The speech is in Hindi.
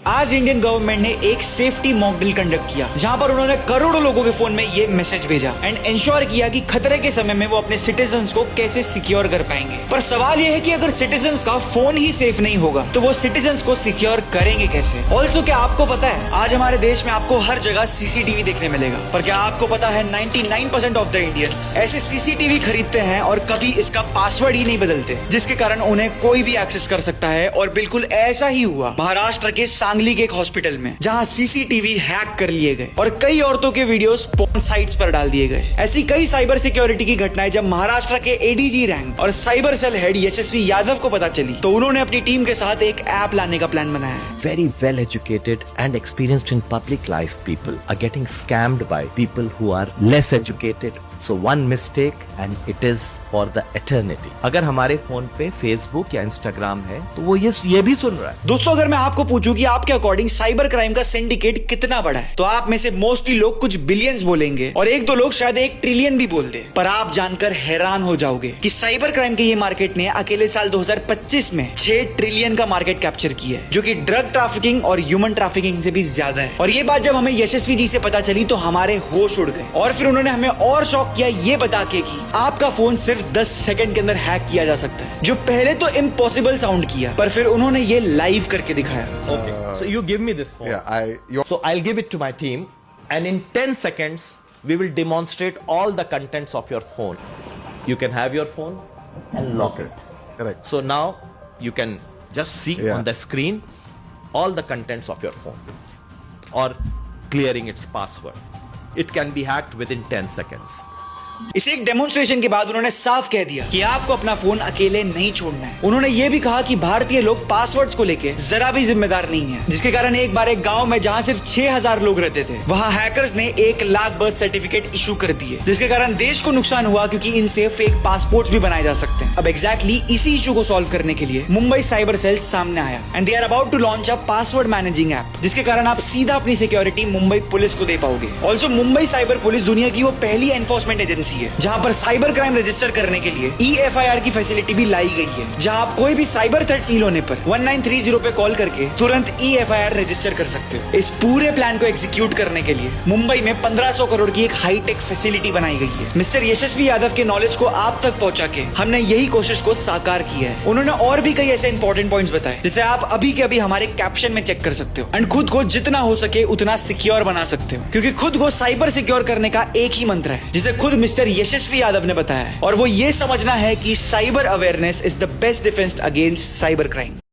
आज इंडियन गवर्नमेंट ने एक सेफ्टी मॉक ड्रिल कंडक्ट किया, जहां पर उन्होंने करोड़ों लोगों के फोन में ये मैसेज भेजा एंड इंश्योर किया कि खतरे के समय में वो अपने सिटीजन्स को कैसे सिक्योर कर पाएंगे। पर सवाल ये है कि अगर सिटीजन्स का फोन ही सेफ नहीं होगा तो वो सिटीजन्स को सिक्योर करेंगे कैसे? ऑल्सो क्या आपको पता है आज हमारे देश में आपको हर जगह सीसीटीवी देखने मिलेगा, पर क्या आपको पता है 99% ऑफ द इंडियंस ऐसे सीसीटीवी खरीदते हैं और कभी इसका पासवर्ड ही नहीं बदलते, जिसके कारण उन्हें कोई भी एक्सेस कर सकता है। और बिल्कुल ऐसा ही हुआ महाराष्ट्र के सांगली के एक हॉस्पिटल में, जहां सीसीटीवी हैक कर लिए गए और कई औरतों के वीडियोस पोर्न साइट्स पर डाल दिए गए। ऐसी कई साइबर सिक्योरिटी की घटनाएं जब महाराष्ट्र के एडीजी रैंक और साइबर सेल हेड यशस्वी यादव को पता चली तो उन्होंने अपनी टीम के साथ एक ऐप लाने का प्लान बनाया। Very well educated and experienced in public life people are getting scammed by people who are less educated. So one mistake and it is for the eternity. अगर हमारे फोन पे फेसबुक या इंस्टाग्राम है तो वो ये भी सुन रहा है। दोस्तों, अगर मैं आपको पूछूं कि आपके अकॉर्डिंग साइबर क्राइम का सिंडिकेट कितना बड़ा है तो आप में से मोस्टली लोग कुछ बिलियंस बोलेंगे और एक दो लोग शायद 1 ट्रिलियन भी बोल दे। पर आप जानकर हैरान हो जाओगे कि साइबर क्राइम के ये मार्केट ने अकेले साल 2025 में 6 ट्रिलियन का मार्केट कैप्चर किया है, जो कि ड्रग ट्रैफिकिंग और ह्यूमन ट्रैफिकिंग से भी ज्यादा है। और ये बात जब हमें यशस्वी जी से पता चली तो हमारे होश उड़ गए और फिर उन्होंने हमें और शॉक किया ये बता के कि आपका फोन सिर्फ 10 सेकंड के अंदर हैक किया जा सकता है, जो पहले तो इम्पॉसिबल साउंड किया, पर फिर उन्होंने ये लाइव करके दिखाया। Okay, so you give me this phone. Yeah, So I'll give it to my team, and in 10 seconds we will demonstrate all the contents of your phone. You can have your phone and lock it. correct. So now you can just see Yeah. on the screen all the contents of your phone or clearing its password. It can be hacked within 10 seconds. इस एक डेमोन्स्ट्रेशन के बाद उन्होंने साफ कह दिया कि आपको अपना फोन अकेले नहीं छोड़ना है। उन्होंने ये भी कहा कि भारतीय लोग पासवर्ड्स को लेके जरा भी जिम्मेदार नहीं है, जिसके कारण एक बार एक गांव में जहां सिर्फ 6000 लोग रहते थे वहां हैकर्स ने 1 लाख बर्थ सर्टिफिकेट इशू कर दिए, जिसके कारण देश को नुकसान हुआ क्योंकि इनसे फेक पासपोर्ट भी बनाए जा सकते हैं। अब एग्जैक्टली इसी इशू को सॉल्व करने के लिए मुंबई साइबर सेल सामने आया and they are about to launch a password managing app, जिसके कारण आप सीधा अपनी सिक्योरिटी मुंबई पुलिस को दे पाओगे। ऑल्सो मुंबई साइबर पुलिस दुनिया की वो पहली एनफोर्समेंट एजेंसी है जहां पर साइबर क्राइम रजिस्टर करने के लिए EFIR की फैसिलिटी भी लाई गई है, जहां आप कोई भी साइबर थ्रेट फील होने पर 1930 पे कॉल करके तुरंत EFIR रजिस्टर कर सकते हो। इस पूरे प्लान को एग्जीक्यूट करने के लिए मुंबई में 1500 करोड़ की एक हाईटेक फैसिलिटी बनाई गई है। मिस्टर यशस्वी यादव के नॉलेज को आप तक पहुंचा के हमने यही कोशिश को साकार किया है। उन्होंने और भी कई ऐसे इंपॉर्टेंट पॉइंट्स बताए जिसे आप अभी के अभी हमारे कैप्शन में चेक कर सकते हो एंड खुद को जितना हो सके उतना सिक्योर बना सकते हो, क्योंकि खुद को साइबर सिक्योर करने का एक ही मंत्र है जिसे खुद मिस्टर यशस्वी यादव ने बताया है, और वो ये समझना है कि cyber awareness is the best defence against cyber crime.